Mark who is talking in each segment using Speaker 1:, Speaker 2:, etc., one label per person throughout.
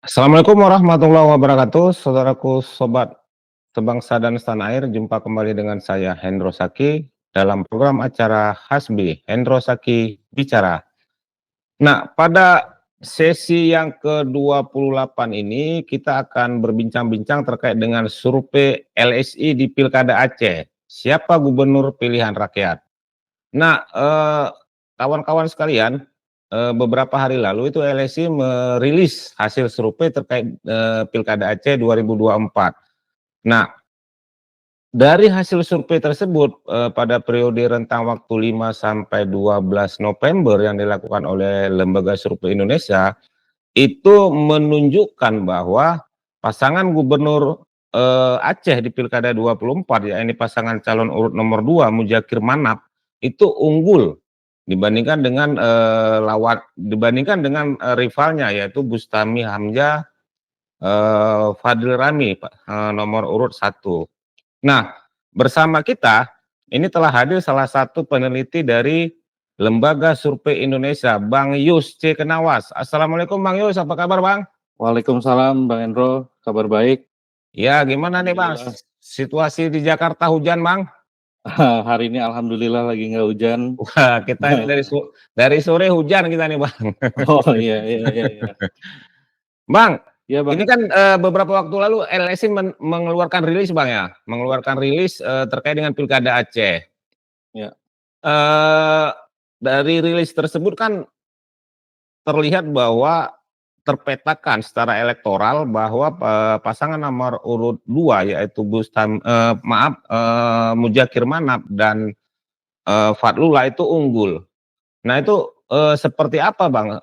Speaker 1: Assalamualaikum warahmatullahi wabarakatuh, saudaraku, sobat sebangsa dan setanah air. Jumpa kembali dengan saya Hendro Saki dalam program acara Hasbi Hendro Saki Bicara. Nah, pada sesi yang ke-28 ini kita akan berbincang-bincang terkait dengan survei LSI di Pilkada Aceh. Siapa gubernur pilihan rakyat? Nah, kawan-kawan sekalian, beberapa hari lalu itu LSI merilis hasil survei terkait, Pilkada Aceh 2024. Nah, dari hasil survei tersebut, pada periode rentang waktu 5 sampai 12 November yang dilakukan oleh Lembaga Survei Indonesia, itu menunjukkan bahwa pasangan gubernur, Aceh di Pilkada 24, yakni pasangan calon urut nomor 2 Mudzakhir Manap, itu unggul dibandingkan dengan, rivalnya yaitu Bustami Hamzah, Fadil Rami, nomor urut 1. Nah, bersama kita ini telah hadir salah satu peneliti dari Lembaga Survei Indonesia, Bang Yus C. Kenawas. Assalamualaikum Bang Yus, apa kabar Bang?
Speaker 2: Waalaikumsalam Bang Hendro, kabar baik.
Speaker 1: Ya, gimana nih Bang,
Speaker 2: Alhamdulillah.
Speaker 1: situasi di Jakarta hujan Bang?
Speaker 2: Hari ini alhamdulillah lagi nggak hujan.
Speaker 1: Wah, kita ini dari sore hujan kita nih Bang.
Speaker 2: Oh, iya iya iya iya.
Speaker 1: Bang,
Speaker 2: Iya Bang.
Speaker 1: ini kan, beberapa waktu lalu LSI mengeluarkan rilis Bang ya, mengeluarkan rilis, terkait dengan Pilkada Aceh.
Speaker 2: Ya.
Speaker 1: Eee, dari rilis tersebut kan terlihat bahwa terpetakan secara elektoral bahwa, pasangan nomor urut 2 yaitu Mudzakhir Manap dan, Fadlullah itu unggul. Nah itu, seperti apa Bang,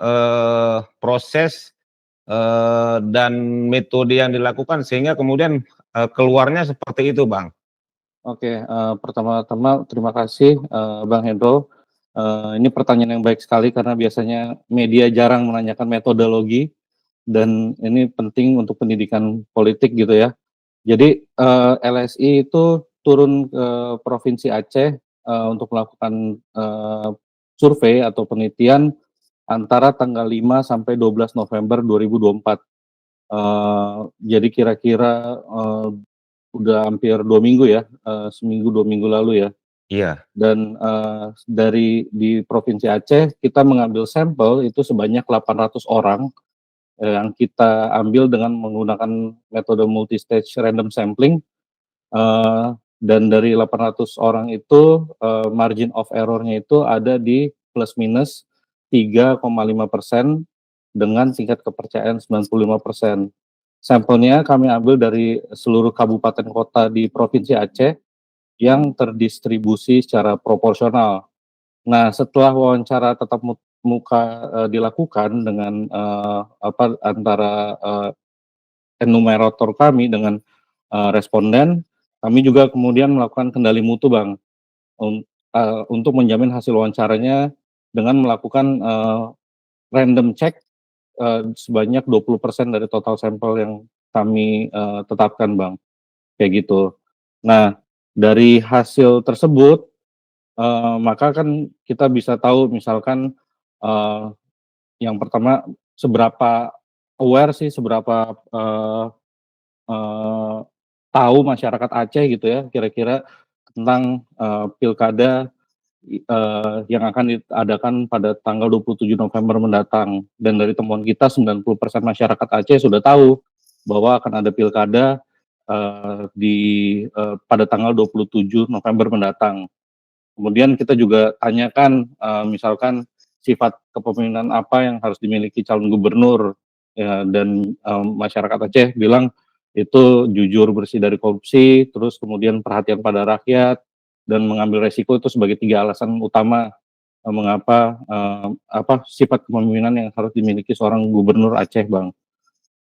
Speaker 1: proses, dan metode yang dilakukan sehingga kemudian, keluarnya seperti itu Bang?
Speaker 2: Oke, pertama-tama terima kasih, Bang Hendro. Ini pertanyaan yang baik sekali karena biasanya media jarang menanyakan metodologi dan ini penting untuk pendidikan politik gitu ya. Jadi, LSI itu turun ke Provinsi Aceh, untuk melakukan, survei atau penelitian antara tanggal 5 sampai 12 November 2024. Jadi kira-kira, udah hampir 2 minggu ya, seminggu 2 minggu lalu ya.
Speaker 1: Iya.
Speaker 2: Dan, di Provinsi Aceh kita mengambil sampel itu sebanyak 800 orang, yang kita ambil dengan menggunakan metode multi-stage random sampling, eee, dan dari 800 orang itu, margin of error-nya itu ada di plus minus 3,5% dengan tingkat kepercayaan 95%. Sampelnya kami ambil dari seluruh kabupaten kota di Provinsi Aceh yang terdistribusi secara proporsional. Nah, setelah wawancara tatap muka, dilakukan dengan, antara, enumerator kami dengan, responden, kami juga kemudian melakukan kendali mutu, Bang, untuk menjamin hasil wawancaranya dengan melakukan, random check, sebanyak 20% dari total sampel yang kami, tetapkan, Bang, kayak gitu. Nah, dari hasil tersebut, maka kan kita bisa tahu misalkan, eee, yang pertama seberapa aware sih, seberapa, eee, tahu masyarakat Aceh gitu ya kira-kira tentang, pilkada, yang akan diadakan pada tanggal 27 November mendatang. Dan dari temuan kita 90% masyarakat Aceh sudah tahu bahwa akan ada pilkada, pada tanggal 27 November mendatang. Kemudian kita juga tanyakan, misalkan sifat kepemimpinan apa yang harus dimiliki calon gubernur, ya, dan, masyarakat Aceh bilang itu jujur, bersih dari korupsi, terus kemudian perhatian pada rakyat, dan mengambil resiko itu sebagai 3 alasan utama, mengapa, sifat kepemimpinan yang harus dimiliki seorang gubernur Aceh, Bang.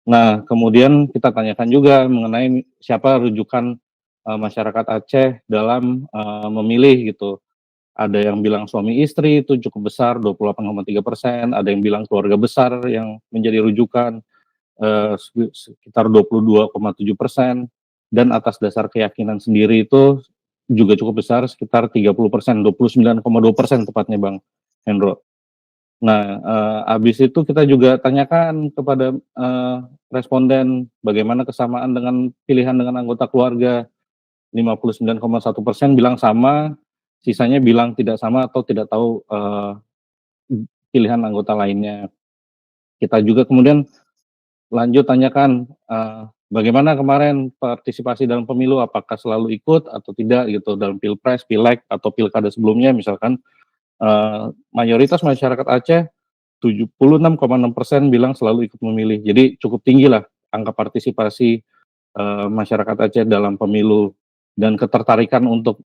Speaker 2: Nah, kemudian kita tanyakan juga mengenai siapa rujukan, masyarakat Aceh dalam, memilih gitu. Ada yang bilang suami istri itu cukup besar 28,3%, ada yang bilang keluarga besar yang menjadi rujukan, sekitar 22,7%, dan atas dasar keyakinan sendiri itu juga cukup besar sekitar 30%, 29,2% tepatnya Bang Hendro. Nah, habis itu kita juga tanyakan kepada, responden, bagaimana kesamaan dengan pilihan dengan anggota keluarga. 59,1% bilang sama, sisanya bilang tidak sama atau tidak tahu, pilihan anggota lainnya. Kita juga kemudian lanjut tanyakan, bagaimana kemarin partisipasi dalam pemilu, apakah selalu ikut atau tidak gitu dalam pilpres, pileg, atau pilkada sebelumnya misalkan, mayoritas masyarakat Aceh 76,6% bilang selalu ikut memilih. Jadi cukup tinggilah angka partisipasi, masyarakat Aceh dalam pemilu dan ketertarikan untuk,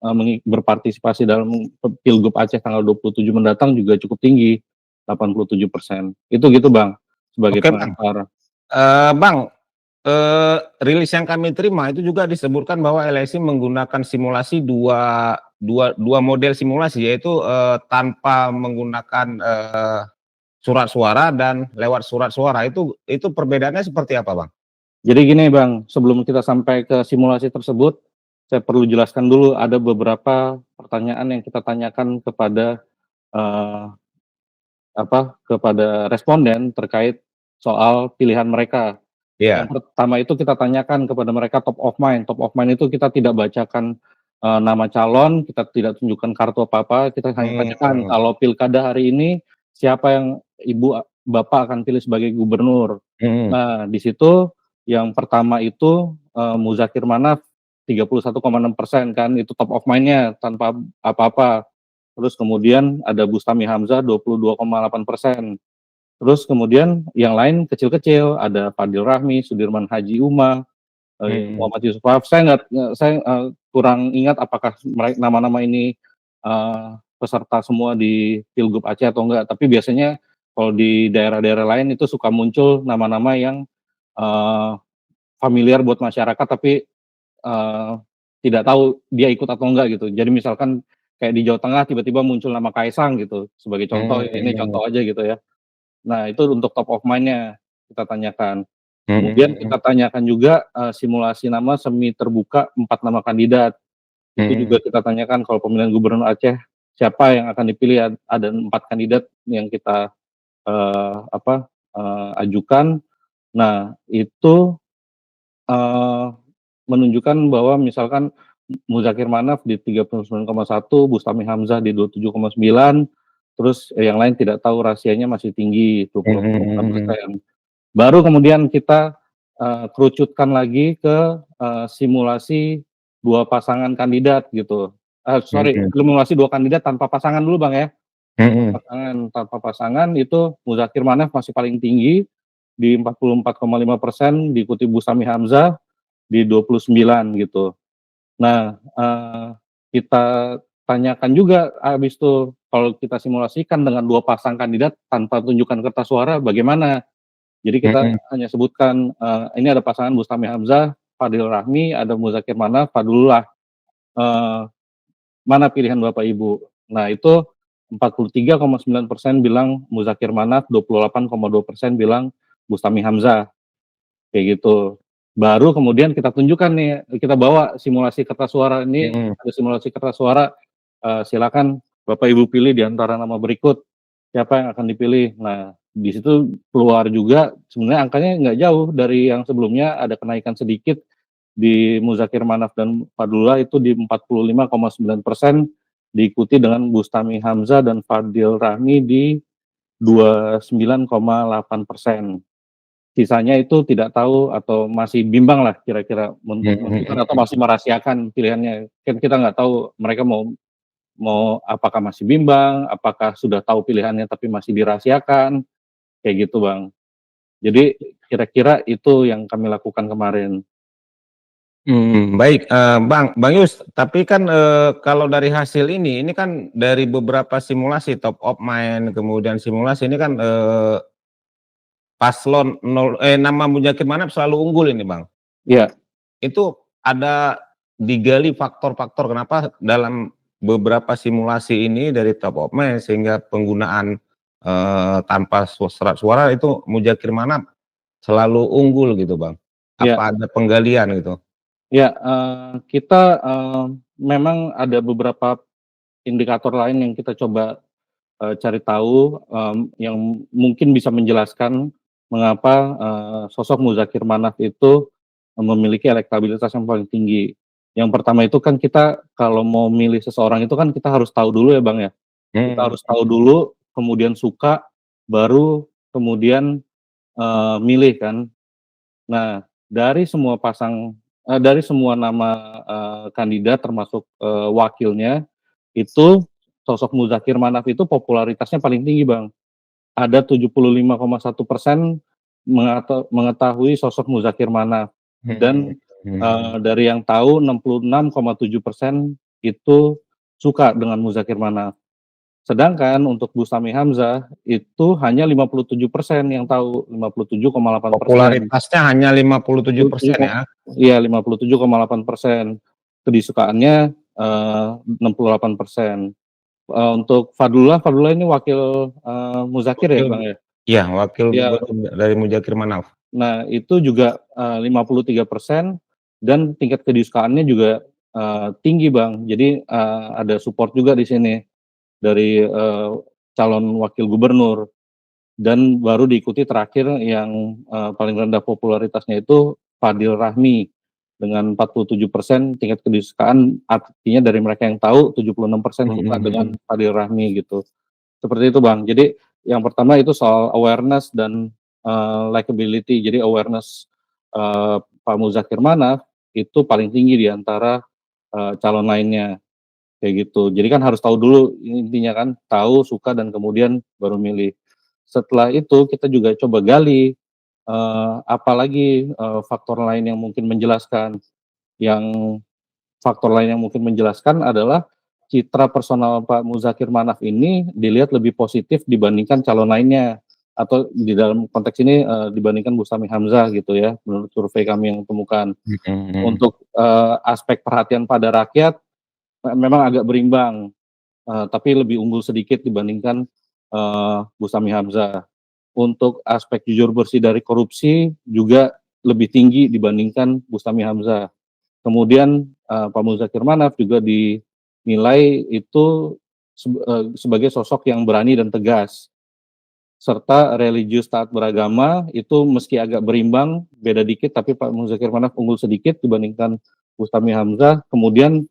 Speaker 2: berpartisipasi dalam Pilgub Aceh tanggal 27 mendatang juga cukup tinggi, 87%. Itu gitu Bang, sebagai
Speaker 1: Oke Bang,
Speaker 2: pengantar.
Speaker 1: Bang, rilis yang kami terima itu juga disebutkan bahwa LSI menggunakan simulasi dua model simulasi, yaitu, tanpa menggunakan, surat suara dan lewat surat suara. Itu perbedaannya seperti apa Bang?
Speaker 2: Jadi gini Bang, sebelum kita sampai ke simulasi tersebut, saya perlu jelaskan dulu ada beberapa pertanyaan yang kita tanyakan kepada, eee, kepada responden terkait soal pilihan mereka. Yang
Speaker 1: Iya.
Speaker 2: pertama itu kita tanyakan kepada mereka top of mind. Top of mind itu kita tidak bacakan, nama calon, kita tidak tunjukkan kartu apa-apa, kita hanya tanyakan,
Speaker 1: Mmm,
Speaker 2: "Kalau pilkada hari ini, siapa yang Ibu, Bapak akan pilih sebagai gubernur?"
Speaker 1: mhm,
Speaker 2: Nah, di situ yang pertama itu, Muzakir Manaf 31,6% kan, itu top of mind-nya tanpa apa-apa. Terus kemudian ada Bustami Hamzah 22,8%. Terus kemudian yang lain kecil-kecil, ada Fadil Rahmi, Sudirman Haji Uma,
Speaker 1: mhm,
Speaker 2: Muhammad Yusuf Wahab. Saya, kurang ingat apakah nama-nama ini, peserta semua di Pilgub Aceh atau enggak, tapi biasanya kalau di daerah-daerah lain itu suka muncul nama-nama yang, eee, familiar buat masyarakat tapi, tidak tahu dia ikut atau enggak gitu. Jadi misalkan kayak di Jawa Tengah tiba-tiba muncul nama Kaisang gitu, sebagai contoh, ini
Speaker 1: mmm,
Speaker 2: contoh aja gitu ya. Nah, itu untuk top of mind-nya kita tanyakan.
Speaker 1: mhm,
Speaker 2: Kemudian
Speaker 1: mhm,
Speaker 2: kita tanyakan juga, simulasi nama semi terbuka 4 nama kandidat. Itu juga
Speaker 1: mhm,
Speaker 2: kita tanyakan kalau pemilihan gubernur Aceh, siapa yang akan dipilih, ada 4 kandidat yang kita, ajukan. Nah, itu, eee, menunjukkan bahwa misalkan Muzakir Manaf di 39,1, Bustami Hamzah di 27,9, terus yang lain tidak tahu rahasianya masih tinggi,
Speaker 1: mhm, mhm,
Speaker 2: 20,8%. Baru kemudian kita, kerucutkan lagi ke, simulasi 2 pasangan kandidat gitu.
Speaker 1: mhm,
Speaker 2: Simulasi 2 kandidat tanpa pasangan dulu Bang ya.
Speaker 1: mhm,
Speaker 2: Tanpa pasangan itu Muzakir Manaf masih paling tinggi di 44,5%, diikuti Bustami Hamzah di 29 gitu. Nah, kita tanyakan juga habis itu, kalau kita simulasikan dengan 2 pasang kandidat tanpa tunjukkan kertas suara bagaimana? Jadi kita
Speaker 1: mhm,
Speaker 2: hanya sebutkan, ini ada pasangan Bustami Hamzah, Fadil Rahmi, ada Muzakir Manaf, Fadlullah, eee, mana pilihan Bapak Ibu? Nah itu 43,9% bilang Muzakir Manaf, 28,2% bilang Bustami Hamzah, kayak gitu. Baru kemudian kita tunjukkan nih, kita bawa simulasi kertas suara ini,
Speaker 1: mhm.
Speaker 2: ada simulasi kertas suara, silakan Bapak Ibu pilih di antara nama berikut, siapa yang akan dipilih. Nah, di situ keluar juga sebenarnya angkanya nggak jauh dari yang sebelumnya, ada kenaikan sedikit di Muzakir Manaf dan Fadlullah itu di 45,9%, diikuti dengan Bustami Hamzah dan Fadil Rahmi di 29,8%. Sisanya itu tidak tahu atau masih bimbang lah kira-kira untuk
Speaker 1: Mhm,
Speaker 2: menentukan atau
Speaker 1: mhm,
Speaker 2: masih merahasiakan pilihannya. Kan kita nggak tahu mereka mau mau apakah masih bimbang, apakah sudah tahu pilihannya tapi masih dirahasiakan, kayak gitu Bang. Jadi kira-kira itu yang kami lakukan kemarin.
Speaker 1: baik, Bang Yus, tapi kan, kalau dari hasil ini kan dari beberapa simulasi top of mind, kemudian simulasi ini kan, paslon nama Mujahid Manap selalu unggul ini Bang.
Speaker 2: Iya,
Speaker 1: Itu ada digali faktor-faktor kenapa dalam beberapa simulasi ini dari top of mind sehingga penggunaan, tanpa surat suara itu Mujahid Manap selalu unggul gitu Bang?
Speaker 2: iya,
Speaker 1: Apa ada penggalian gitu?
Speaker 2: iya, kita, memang ada beberapa indikator lain yang kita coba, cari tahu, yang mungkin bisa menjelaskan mengapa, sosok Muzakir Manaf itu memiliki elektabilitas yang paling tinggi. Yang pertama itu kan kita kalau mau milih seseorang itu kan kita harus tahu dulu ya, Bang, ya. Kita
Speaker 1: Mhm
Speaker 2: harus tahu dulu, kemudian suka, baru kemudian, milih kan. Nah, dari semua nama, kandidat termasuk, wakilnya, itu sosok Muzakir Manaf itu popularitasnya paling tinggi, Bang. Ada 75,1% mengetahui sosok Muzakir Manaf
Speaker 1: mhm
Speaker 2: dan,
Speaker 1: mhm.
Speaker 2: dari yang tahu 66,7% itu suka dengan Muzakir Manaf. Sedangkan untuk Bustami Hamzah itu hanya 57% yang tahu, 57,8%.
Speaker 1: Popularitasnya hanya 57%
Speaker 2: 57 ko
Speaker 1: ya?
Speaker 2: iya 57,8%. Kedisukaannya, 68%. Untuk Fadlullah ini wakil, Muzakir ya,
Speaker 1: Wakil
Speaker 2: Bang, ya?
Speaker 1: iya, wakil
Speaker 2: Iya.
Speaker 1: gubernur dari Muzakir Manaf.
Speaker 2: Nah, itu juga, 53% dan tingkat kedisukaannya juga, tinggi, Bang. Jadi, ada support juga di sini dari, calon wakil gubernur dan baru diikuti terakhir yang, paling rendah popularitasnya itu Fadil Rahmi dengan 47% tingkat kedisukaan, artinya dari mereka yang tahu 76%
Speaker 1: Mhm
Speaker 2: suka dengan
Speaker 1: mhm.
Speaker 2: Fadil Rahmi gitu. Seperti itu, Bang. Jadi yang pertama itu soal awareness dan, likability. Jadi awareness, Pak Muzakir Manaf itu paling tinggi di antara, calon lainnya, kayak gitu. Jadi kan harus tahu dulu intinya kan, tahu, suka, dan kemudian baru milih. Setelah itu kita juga coba gali, apalagi, faktor lain yang mungkin menjelaskan. Yang faktor lain yang mungkin menjelaskan adalah citra personal Pak Muzakir Manaf ini dilihat lebih positif dibandingkan calon lainnya, atau di dalam konteks ini, dibandingkan Bustami Hamzah gitu ya, menurut survei kami yang temukan.
Speaker 1: Mhm mhm.
Speaker 2: Untuk, aspek perhatian pada rakyat memang agak berimbang, tapi lebih unggul sedikit dibandingkan, Bustami Hamzah. Untuk aspek jujur bersih dari korupsi juga lebih tinggi dibandingkan Bustami Hamzah. Kemudian, Pak Muzakir Manaf juga dinilai itu sebagai sosok yang berani dan tegas, serta religius taat beragama itu meski agak berimbang, beda dikit tapi Pak Muzakir Manaf unggul sedikit dibandingkan Bustami Hamzah. Kemudian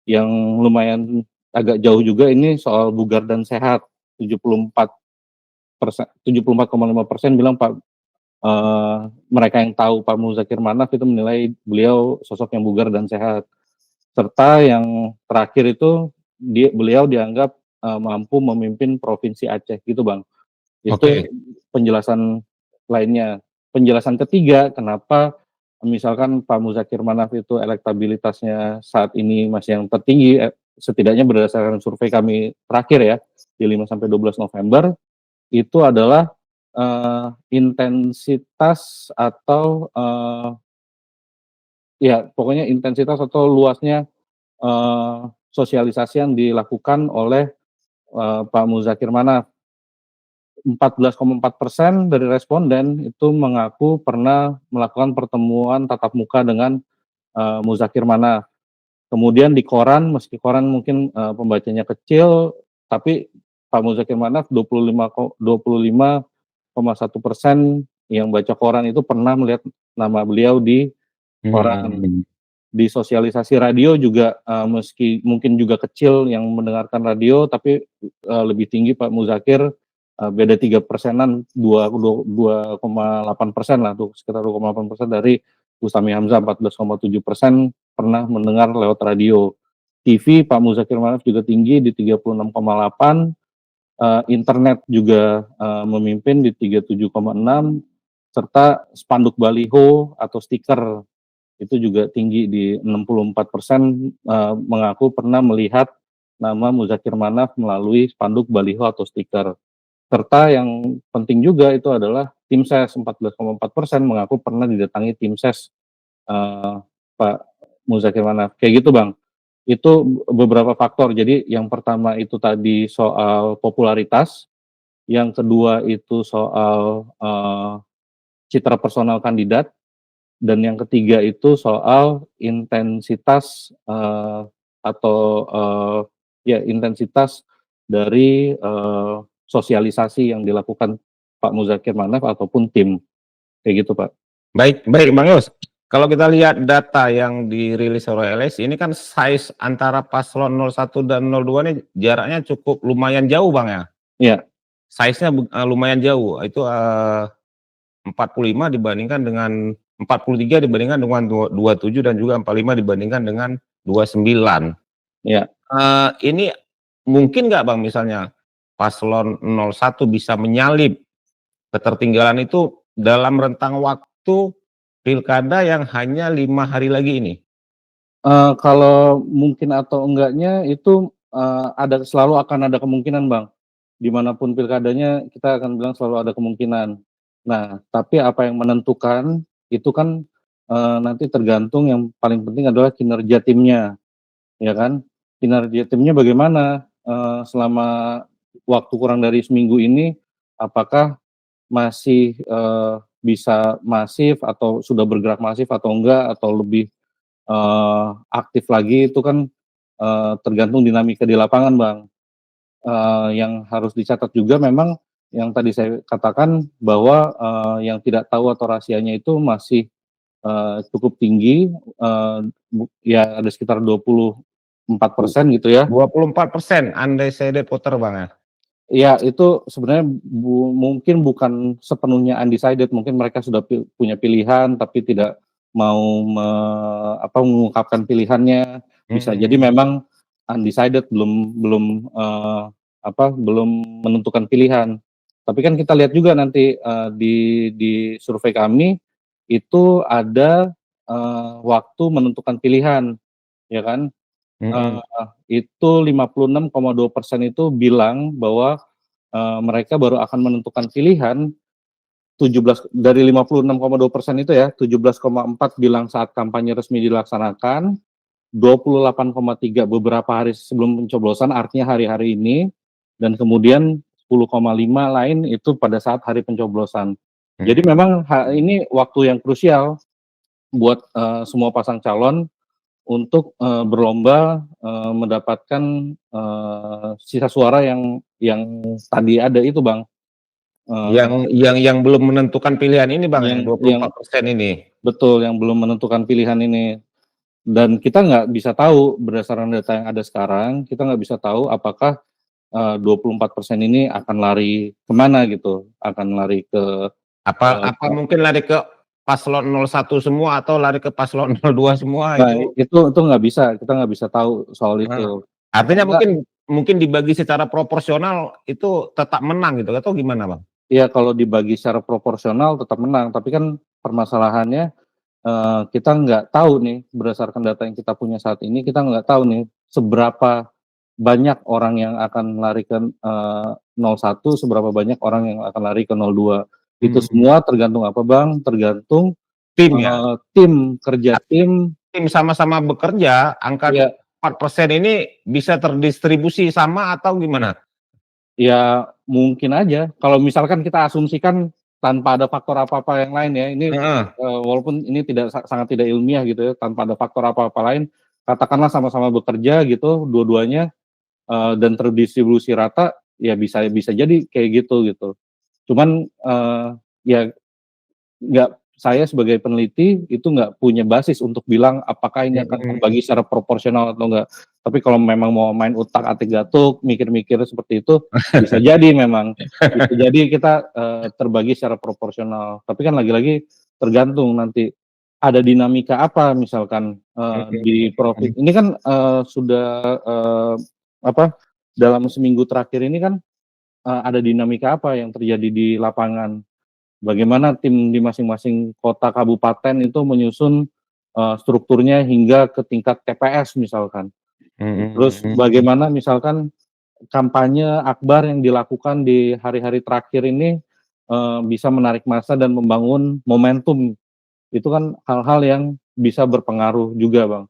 Speaker 2: yang lumayan agak jauh juga ini soal bugar dan sehat, 74,5% bilang mereka yang tahu Pak Muzakir Manaf itu menilai beliau sosok yang bugar dan sehat. Serta yang terakhir itu beliau dianggap, mampu memimpin provinsi Aceh gitu, Bang. Itu
Speaker 1: Oke.
Speaker 2: penjelasan lainnya. Penjelasan ketiga kenapa misalkan Pak Muzakir Manaf itu elektabilitasnya saat ini masih yang tertinggi, setidaknya berdasarkan survei kami terakhir ya, di 5 sampai 12 November, itu adalah, intensitas atau, ya pokoknya intensitas atau luasnya, sosialisasi yang dilakukan oleh, Pak Muzakir Manaf. 14,4% dari responden itu mengaku pernah melakukan pertemuan tatap muka dengan, Muzakir Manaf. Kemudian di koran, meski koran mungkin, pembacanya kecil, tapi Pak Muzakir Manaf 25,1% yang baca koran itu pernah melihat nama beliau di koran.
Speaker 1: Mhm.
Speaker 2: Di sosialisasi radio juga, meski mungkin juga kecil yang mendengarkan radio, tapi, lebih tinggi Pak Muzakir, beda 3 persenan, 2,8% lah tuh, sekitar 2,8% dari Bustami Hamzah, 14,7% pernah mendengar lewat radio. TV Pak Muzakir Manaf juga tinggi di 36,8, internet juga, memimpin di 37,6, serta spanduk baliho atau stiker itu juga tinggi di 64%, mengaku pernah melihat nama Muzakir Manaf melalui spanduk baliho atau stiker. Serta yang penting juga itu adalah tim ses, 14,4% mengaku pernah didatangi tim ses, eee, Pak Muzakir Manaf, kayak gitu, Bang. Itu beberapa faktor. Jadi yang pertama itu tadi soal popularitas, yang kedua itu soal, citra personal kandidat, dan yang ketiga itu soal intensitas, atau, ya intensitas dari, sosialisasi yang dilakukan Pak Muzakir Manaf ataupun tim. kayak gitu, Pak.
Speaker 1: Baik baik, Bang Yos. Kalau kita lihat data yang dirilis oleh LSI ini kan size antara paslon 01 dan 02 nih jaraknya cukup lumayan jauh, Bang, ya?
Speaker 2: Iya
Speaker 1: Size-nya lumayan jauh, itu, 45 dibandingkan dengan 43 dibandingkan dengan 27 dan juga 45 dibandingkan dengan 29.
Speaker 2: iya.
Speaker 1: Ini mungkin nggak, Bang, misalnya paslon 01 bisa menyalip ketertinggalan itu dalam rentang waktu pilkada yang hanya 5 hari lagi ini?
Speaker 2: Kalau mungkin atau enggaknya itu, selalu akan ada kemungkinan, Bang. Dimanapun pilkadanya kita akan bilang selalu ada kemungkinan. Nah, tapi apa yang menentukan itu kan, nanti tergantung yang paling penting adalah kinerja timnya, ya kan. Kinerja timnya bagaimana, selama waktu kurang dari seminggu ini, apakah masih, bisa masif atau sudah bergerak masif atau enggak, atau lebih, aktif lagi itu kan, tergantung dinamika di lapangan, Bang. Yang harus dicatat juga memang yang tadi saya katakan bahwa, yang tidak tahu atau rahasianya itu masih, cukup tinggi, ya ada sekitar 24% gitu ya.
Speaker 1: 24% undecided voter, Bang, ya?
Speaker 2: Ya itu sebenarnya mungkin bukan sepenuhnya undecided, mungkin mereka sudah punya pilihan tapi tidak mau mengungkapkan pilihannya. Bisa jadi
Speaker 1: Mhm.
Speaker 2: memang undecided belum belum, belum menentukan pilihan. Tapi kan kita lihat juga nanti, di survei kami, itu ada, waktu menentukan pilihan, ya kan.
Speaker 1: Mhm.
Speaker 2: Itu 56,2% itu bilang bahwa, mereka baru akan menentukan pilihan dari 56,2% itu ya, 17,4 bilang saat kampanye resmi dilaksanakan, 28,3 beberapa hari sebelum pencoblosan, artinya hari-hari ini, dan kemudian 10,5 lain itu pada saat hari pencoblosan. Jadi
Speaker 1: Mhm.
Speaker 2: memang ini waktu yang krusial buat, semua pasang calon untuk, berlomba, mendapatkan, sisa suara yang tadi ada itu, Bang,
Speaker 1: Yang belum menentukan pilihan ini, Bang, ya,
Speaker 2: yang
Speaker 1: 24% ini?
Speaker 2: betul, yang belum menentukan pilihan ini. Dan kita nggak bisa tahu berdasarkan data yang ada sekarang, kita nggak bisa tahu apakah, 24% ini akan lari kemana gitu, akan lari ke,
Speaker 1: Apa mungkin lari ke paslon 01 semua atau lari ke paslon 02 semua
Speaker 2: nah
Speaker 1: itu?
Speaker 2: itu nggak bisa, kita nggak bisa tahu soal
Speaker 1: Heeh.
Speaker 2: itu.
Speaker 1: Artinya
Speaker 2: Karena
Speaker 1: mungkin mungkin dibagi secara proporsional itu tetap menang gitu atau gimana, Bang?
Speaker 2: ya kalau dibagi secara proporsional tetap menang, tapi kan permasalahannya, kita nggak tahu nih berdasarkan data yang kita punya saat ini, kita nggak tahu nih seberapa banyak orang yang akan lari ke, 01, seberapa banyak orang yang akan lari ke 02. Itu
Speaker 1: Mhm.
Speaker 2: semua tergantung apa, Bang, tergantung,
Speaker 1: Tim ya?
Speaker 2: kerja tim.
Speaker 1: Tim sama-sama bekerja, angka
Speaker 2: Ya
Speaker 1: 4% ini bisa terdistribusi sama atau gimana?
Speaker 2: ya mungkin aja kalau misalkan kita asumsikan tanpa ada faktor apa-apa yang lain ya, ini,
Speaker 1: Heeh.
Speaker 2: walaupun ini sangat tidak ilmiah gitu ya, tanpa ada faktor apa-apa lain, katakanlah sama-sama bekerja gitu dua-duanya, dan terdistribusi rata, ya bisa bisa jadi kayak gitu. Cuman, ya nggak, saya sebagai peneliti itu nggak punya basis untuk bilang apakah ini akan
Speaker 1: Mhm.
Speaker 2: terbagi secara proporsional atau enggak. Tapi kalau memang mau main utak-atik gatuk, mikir-mikir seperti itu, bisa jadi memang. Bisa jadi kita, terbagi secara proporsional. Tapi kan lagi-lagi tergantung nanti ada dinamika apa misalkan, di
Speaker 1: Mhm.
Speaker 2: ini kan, sudah, apa, dalam seminggu terakhir ini kan, ada dinamika apa yang terjadi di lapangan. Bagaimana tim di masing-masing kota kabupaten itu menyusun, strukturnya hingga ke tingkat TPS misalkan. Terus
Speaker 1: Mhm.
Speaker 2: bagaimana misalkan kampanye akbar yang dilakukan di hari-hari terakhir ini, bisa menarik massa dan membangun momentum. Itu kan hal-hal yang bisa berpengaruh juga, Bang.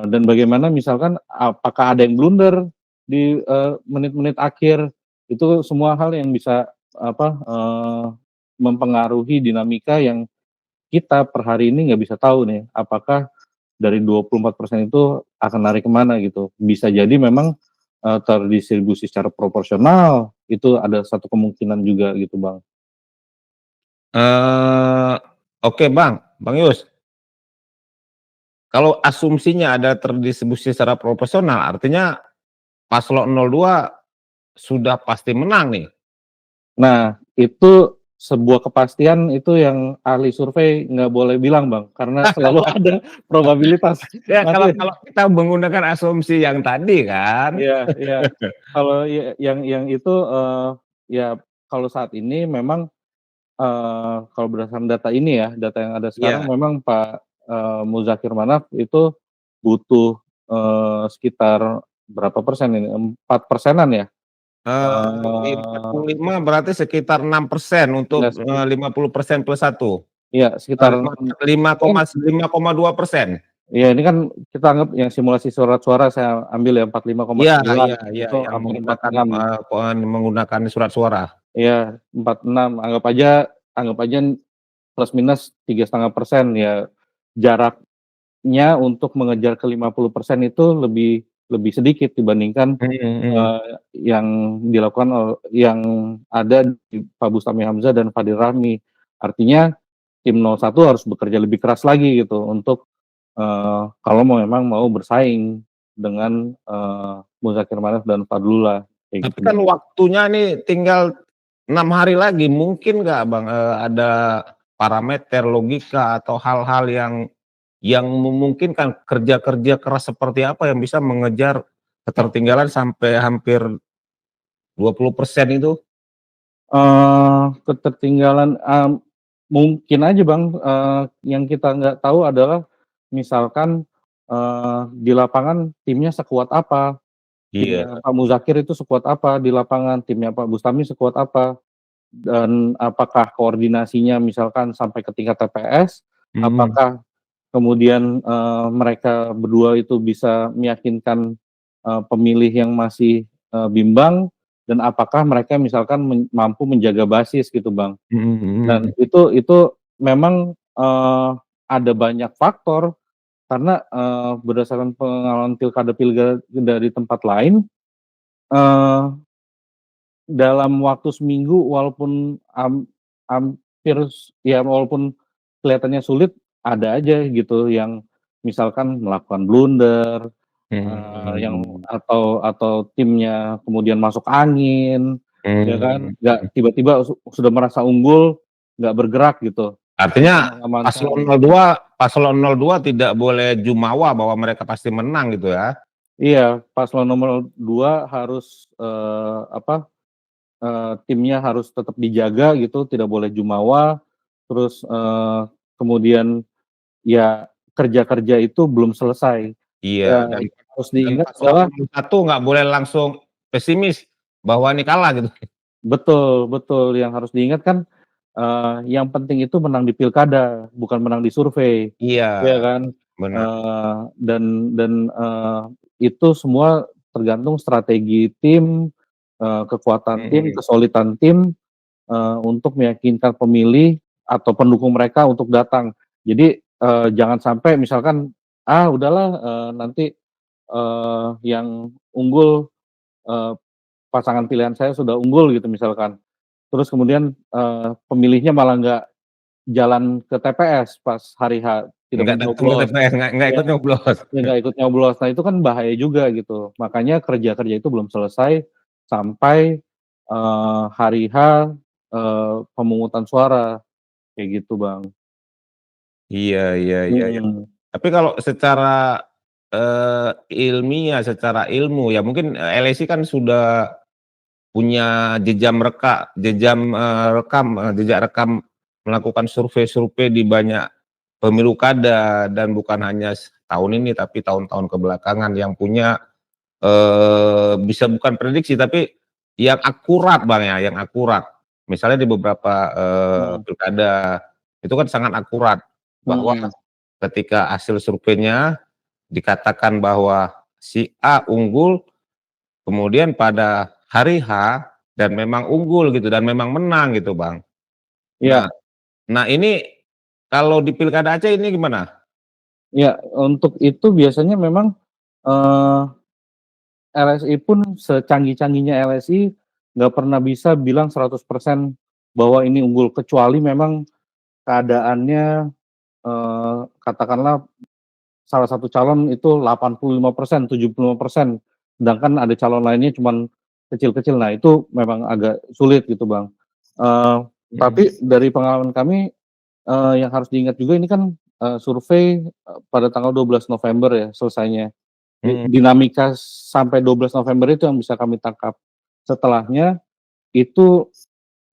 Speaker 2: Dan bagaimana misalkan apakah ada yang blunder di, menit-menit akhir, itu semua hal yang bisa mempengaruhi dinamika yang kita per hari ini nggak bisa tahu nih, apakah dari 24% itu akan lari kemana gitu. Bisa jadi memang, terdistribusi secara proporsional, itu ada satu kemungkinan juga gitu, Bang.
Speaker 1: Oke Bang Yus, kalau asumsinya ada terdistribusi secara proporsional, artinya paslon 02 sudah pasti menang nih?
Speaker 2: Nah, itu sebuah kepastian itu yang ahli survei nggak boleh bilang, Bang, karena selalu ada probabilitas.
Speaker 1: Ya kalau
Speaker 2: Nanti
Speaker 1: kalau kita menggunakan asumsi yang tadi kan.
Speaker 2: iya iya. Kalau yang itu, ya kalau saat ini memang, kalau berdasarkan data ini ya, data yang ada sekarang
Speaker 1: Iya,
Speaker 2: memang Pak, Muzakir Manaf itu butuh, sekitar berapa persen ini, 4 persenan ya?
Speaker 1: 45 berarti sekitar 6% untuk,
Speaker 2: Enggak seki
Speaker 1: 50% plus 1,
Speaker 2: iya sekitar
Speaker 1: lima lima
Speaker 2: ini kan
Speaker 1: koma 5,2%.
Speaker 2: iya ini kan kita anggap yang simulasi surat suara saya ambil ya
Speaker 1: Iya
Speaker 2: 45,9
Speaker 1: iya iya,
Speaker 2: itu
Speaker 1: yang
Speaker 2: hampir
Speaker 1: menggunakan,
Speaker 2: 46.
Speaker 1: menggunakan surat suara.
Speaker 2: Iya 46 anggap aja plus minus 3,5% ya, jaraknya untuk mengejar ke 50% itu lebih lebih sedikit dibandingkan,
Speaker 1: Mhm mhm.
Speaker 2: yang dilakukan yang ada di Pak Bustami Hamzah dan Fadil Rahmi. Artinya tim 01 harus bekerja lebih keras lagi gitu untuk, kalau memang mau bersaing dengan, Muzakir Manaf dan Fadlullah, kayak
Speaker 1: Tapi
Speaker 2: gitu,
Speaker 1: kan
Speaker 2: Bang.
Speaker 1: waktunya nih tinggal 6 hari lagi, mungkin nggak Bang, ada parameter logika atau hal-hal yang memungkinkan kerja-kerja keras seperti apa yang bisa mengejar ketertinggalan sampai hampir 20% itu?
Speaker 2: Ketertinggalan, mungkin aja Bang, yang kita nggak tahu adalah misalkan, di lapangan timnya sekuat apa,
Speaker 1: Iya,
Speaker 2: timnya Pak Muzakir itu sekuat apa di lapangan, timnya Pak Bustami sekuat apa, dan apakah koordinasinya misalkan sampai ke tingkat TPS,
Speaker 1: mhm,
Speaker 2: apakah kemudian, mereka berdua itu bisa meyakinkan, pemilih yang masih, bimbang, dan apakah mereka misalkan mampu menjaga basis gitu, Bang.
Speaker 1: mhm
Speaker 2: Dan
Speaker 1: mhm,
Speaker 2: itu memang, ada banyak faktor karena, berdasarkan pengalaman pilkada di tempat lain, eee, dalam waktu seminggu walaupun hampir ya walaupun kelihatannya sulit, ada aja gitu yang misalkan melakukan blunder, yang
Speaker 1: mhm,
Speaker 2: atau timnya kemudian masuk angin, ya kan,
Speaker 1: mmm,
Speaker 2: nggak tiba-tiba sudah merasa unggul, nggak bergerak gitu untuk
Speaker 1: artinya
Speaker 2: mengamankan.
Speaker 1: paslon 02 tidak boleh jumawa bahwa mereka pasti menang gitu ya?
Speaker 2: Iya, paslon nomor 2 harus, timnya harus tetap dijaga gitu, tidak boleh jumawa, terus, kemudian ya kerja-kerja itu belum selesai.
Speaker 1: Iya, dan
Speaker 2: Yang harus diingat
Speaker 1: paslon
Speaker 2: adalah
Speaker 1: nomor 1 nggak boleh langsung pesimis bahwa ini kalah gitu.
Speaker 2: betul betul, yang harus diingat kan, yang penting itu menang di pilkada, bukan menang di survei,
Speaker 1: Iya,
Speaker 2: iya kan?
Speaker 1: benar,
Speaker 2: Dan itu semua tergantung strategi tim, kekuatan tim,
Speaker 1: mhm,
Speaker 2: kesolidan tim, untuk meyakinkan pemilih atau pendukung mereka untuk datang. Jadi, jangan sampai misalkan, "Ah udahlah, nanti, yang unggul, eee, pasangan pilihan saya sudah unggul," gitu misalkan. Terus kemudian, pemilihnya malah nggak jalan ke TPS pas hari H, tidak
Speaker 1: nggak datang ke
Speaker 2: mencoblos,
Speaker 1: TPS, nggak
Speaker 2: ya
Speaker 1: ikut nyoblos.
Speaker 2: ya nggak ikut nyoblos. Nah itu kan bahaya juga gitu. Makanya kerja-kerja itu belum selesai sampai, hari H, pemungutan suara, kayak gitu, Bang.
Speaker 1: Iya iya iya iya.
Speaker 2: Mhm,
Speaker 1: Tapi kalau secara, ilmiah, secara ilmu ya mungkin, LSI kan sudah punya jejak rekam melakukan survei-survei di banyak pemilu kada dan bukan hanya tahun ini tapi tahun-tahun kebelakangan yang punya, bisa bukan prediksi tapi yang akurat Bang ya, yang akurat. Misalnya di beberapa,
Speaker 2: mhm,
Speaker 1: pilkada itu kan sangat akurat bahwa
Speaker 2: mhm.
Speaker 1: ketika hasil surveinya dikatakan bahwa si A unggul, kemudian pada hari H dan memang unggul gitu dan memang menang gitu, Bang.
Speaker 2: Iya
Speaker 1: Nah nah ini kalau di pilkada Aceh ini gimana?
Speaker 2: iya, untuk itu biasanya memang, eee, LSI pun secanggih-canggihnya LSI nggak pernah bisa bilang 100% bahwa ini unggul, kecuali memang keadaannya, katakanlah salah satu calon itu 85%, 75%, sedangkan ada calon lainnya cuman kecil-kecil. Nah, itu memang agak sulit gitu, Bang. Eee,
Speaker 1: Mhm.
Speaker 2: tapi dari pengalaman kami, yang harus diingat juga ini kan, survei, pada tanggal 12 November ya selesainya.
Speaker 1: Mhm.
Speaker 2: Dinamika sampai 12 November itu yang bisa kami tangkap. Setelahnya itu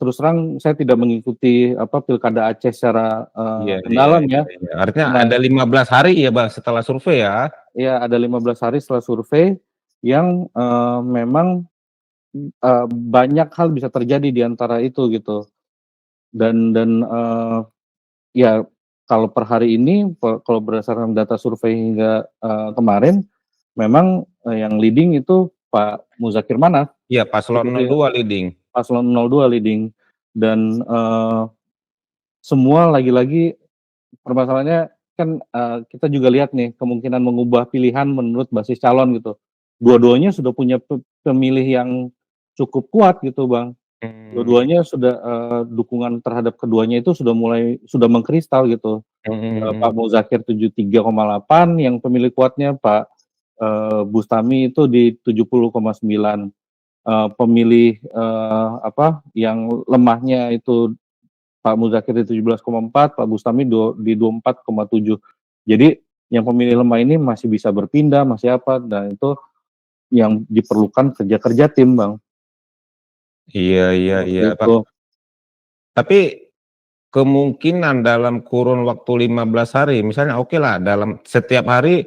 Speaker 2: terus terang saya tidak mengikuti pilkada Aceh secara,
Speaker 1: Iya iya
Speaker 2: mendalam
Speaker 1: iya
Speaker 2: ya.
Speaker 1: iya. Artinya
Speaker 2: Nah,
Speaker 1: ada 15 hari ya, Bang, setelah survei ya?
Speaker 2: ya ada 15 hari setelah survei yang, memang, banyak hal bisa terjadi di antara itu gitu. Dan, ya kalau per hari ini kalau berdasarkan data survei hingga, kemarin memang, yang leading itu Pak Muzakir Manaf,
Speaker 1: Iya, paslon
Speaker 2: gitu ya,
Speaker 1: 02 leading.
Speaker 2: paslon 02 leading dan, semua lagi-lagi permasalahannya kan, kita juga lihat nih kemungkinan mengubah pilihan menurut basis calon gitu. Dua-duanya sudah punya pemilih yang cukup kuat gitu, Bang.
Speaker 1: Mmm,
Speaker 2: Dua-duanya sudah, dukungan terhadap keduanya itu sudah mengkristal gitu.
Speaker 1: mhm
Speaker 2: Pak
Speaker 1: mhm.
Speaker 2: Muzakir 73,8, yang pemilih kuatnya Pak, Bustami itu di 70,9. Pemilih, yang lemahnya itu Pak Muzakir di 17,4, Pak Bustami di 24,7. Jadi yang pemilih lemah ini masih bisa berpindah, masih apa, dan itu yang diperlukan kerja-kerja tim, Bang,
Speaker 1: Iya iya
Speaker 2: seperti
Speaker 1: iya, Pak.
Speaker 2: itu.
Speaker 1: Tapi kemungkinan dalam kurun waktu 15 hari, misalnya okelah dalam setiap hari,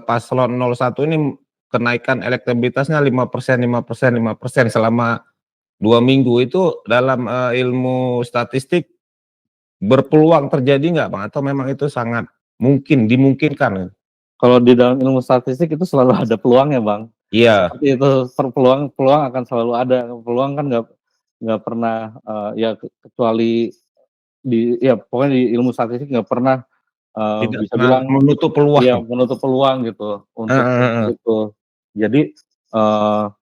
Speaker 1: paslon 01 ini kenaikan elektabilitasnya 5%, 5%, 5% selama 2 minggu itu dalam, ilmu statistik berpeluang terjadi nggak, Bang? Atau memang itu sangat dimungkinkan?
Speaker 2: Kalau di dalam ilmu statistik itu selalu ada peluangnya, Bang.
Speaker 1: Iya,
Speaker 2: Seperti itu, peluang peluang akan selalu ada, peluang kan nggak pernah, ya kecuali ya pokoknya di ilmu statistik nggak pernah,
Speaker 1: tidak
Speaker 2: bisa
Speaker 1: pernah
Speaker 2: bilang
Speaker 1: menutup
Speaker 2: iya,
Speaker 1: peluang.
Speaker 2: menutup peluang gitu untuk
Speaker 1: Heeh heeh.
Speaker 2: itu. Jadi,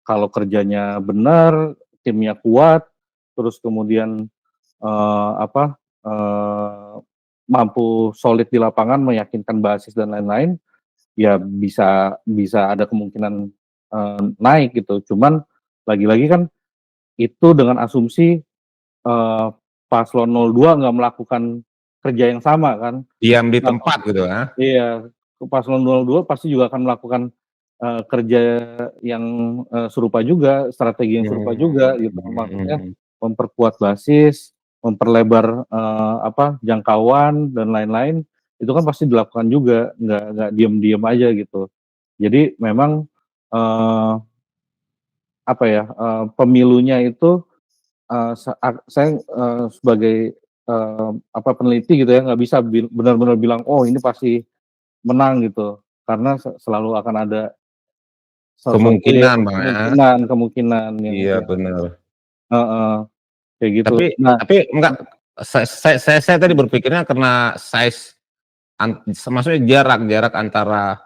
Speaker 2: kalau kerjanya benar, timnya kuat, terus kemudian, apa, mampu solid di lapangan, meyakinkan basis dan lain-lain, ya bisa bisa ada kemungkinan, naik gitu. Cuman lagi-lagi kan itu dengan asumsi, paslon 02 nggak melakukan kerja yang sama kan.
Speaker 1: Diam di
Speaker 2: Nah,
Speaker 1: tempat gitu ya.
Speaker 2: iya, paslon 02 pasti juga akan melakukan, kerja yang, serupa juga, strategi yang serupa
Speaker 1: Mmm,
Speaker 2: juga gitu.
Speaker 1: mhm
Speaker 2: Maksudnya
Speaker 1: mhm.
Speaker 2: memperkuat basis, memperlebar, jangkauan dan lain-lain, itu kan pasti dilakukan juga, nggak diem-diem aja gitu. Jadi memang, eee, pemilunya itu, saya, sebagai, peneliti gitu ya, nggak bisa benar-benar bilang, "Oh ini pasti menang," gitu. Karena selalu akan ada sesuatu yang
Speaker 1: Kemungkinan, Bang, ya.
Speaker 2: kemungkinan yang
Speaker 1: Iya bener.
Speaker 2: heeh, kayak gitu.
Speaker 1: Tapi
Speaker 2: Nah,
Speaker 1: tapi enggak, saya tadi berpikirnya karena size maksudnya jarak antara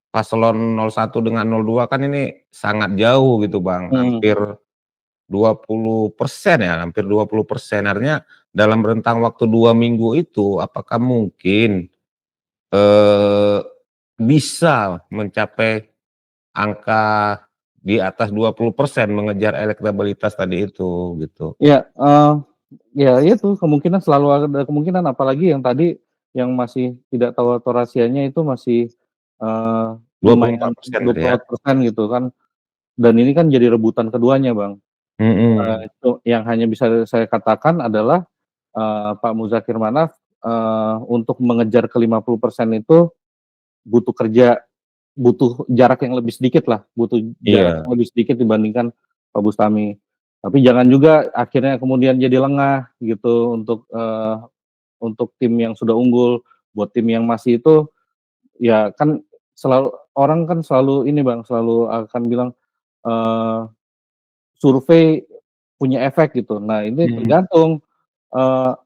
Speaker 1: paslon 01 dengan 02 kan ini sangat jauh gitu, Bang,
Speaker 2: mhm,
Speaker 1: hampir 20% ya, hampir 20%. Artinya dalam rentang waktu 2 minggu itu apakah mungkin, eee, bisa mencapai angka di atas 20% mengejar elektabilitas tadi itu, gitu.
Speaker 2: iya, ya itu kemungkinan selalu ada kemungkinan, apalagi yang tadi yang masih tidak tahu atau rahasianya itu masih, eee, lumayan
Speaker 1: 24%
Speaker 2: dua
Speaker 1: gitu
Speaker 2: puluh
Speaker 1: ya?
Speaker 2: empat persen gitu kan, dan ini kan jadi rebutan keduanya, Bang.
Speaker 1: Mhm.
Speaker 2: Itu yang hanya bisa saya katakan adalah, Pak Muzakir Manaf, untuk mengejar ke 50% itu butuh kerja, butuh jarak yang lebih sedikit lah, butuh jarak
Speaker 1: Iya.
Speaker 2: yang lebih sedikit dibandingkan Pak Bustami. Tapi jangan juga akhirnya kemudian jadi lengah gitu untuk tim yang sudah unggul. Buat tim yang masih itu, ya kan orang kan selalu ini Bang, selalu akan bilang, eee, survei punya efek gitu. Nah ini
Speaker 1: Mhm
Speaker 2: tergantung,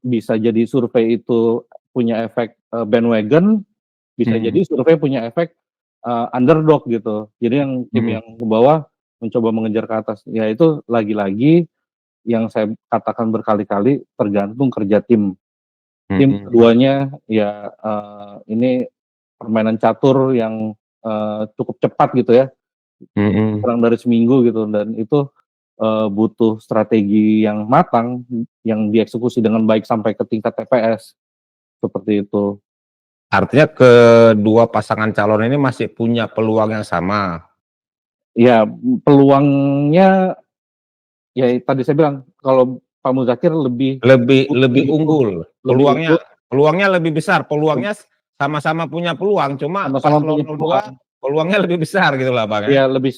Speaker 2: bisa jadi survei itu punya efek, bandwagon, bisa jadi
Speaker 1: mhm
Speaker 2: survei punya efek, underdog gitu. Jadi yang tim
Speaker 1: mhm.
Speaker 2: yang ke bawah mencoba mengejar ke atas. Ya itu lagi-lagi yang saya katakan berkali-kali tergantung kerja tim. Tim
Speaker 1: Mhm.
Speaker 2: keduanya ya, ini permainan catur yang, cukup cepat gitu ya,
Speaker 1: Mhm.
Speaker 2: kurang dari seminggu gitu dan itu, butuh strategi yang matang, yang dieksekusi dengan baik sampai ke tingkat TPS, seperti itu.
Speaker 1: Artinya kedua pasangan calon ini masih punya peluang yang sama?
Speaker 2: Ya, peluangnya ya tadi saya bilang, kalau Pak Muzakir lebih
Speaker 1: Lebih
Speaker 2: lebih un
Speaker 1: unggul,
Speaker 2: lebih
Speaker 1: peluangnya
Speaker 2: unggul,
Speaker 1: peluangnya lebih besar, peluangnya sama-sama punya peluang, cuma
Speaker 2: sama-sama
Speaker 1: paslon
Speaker 2: punya
Speaker 1: 02
Speaker 2: peluang.
Speaker 1: peluangnya lebih besar gitu lah, Bang, ya?
Speaker 2: Ya lebih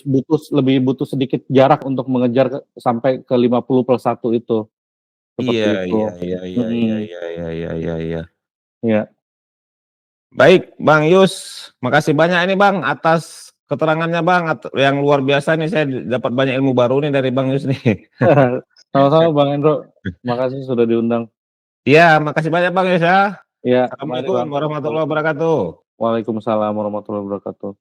Speaker 2: butuh sedikit jarak untuk mengejar sampai ke 50+1 itu,
Speaker 1: Iya
Speaker 2: seperti
Speaker 1: iya
Speaker 2: itu.
Speaker 1: iya iya iya
Speaker 2: Mhm,
Speaker 1: iya iya iya iya iya.
Speaker 2: iya.
Speaker 1: Baik, Bang Yus, makasih banyak ini, Bang, atas keterangannya, Bang, yang luar biasa nih, saya dapat banyak ilmu baru nih dari Bang Yus nih.
Speaker 2: Sama-sama Bang Hendro, makasih sudah diundang.
Speaker 1: Iya, makasih banyak, Bang Yus, ya.
Speaker 2: Iya, mari
Speaker 1: Assalamualaikum
Speaker 2: Bang.
Speaker 1: warahmatullahi wabarakatuh.
Speaker 2: Waalaikumsalam warahmatullahi wabarakatuh.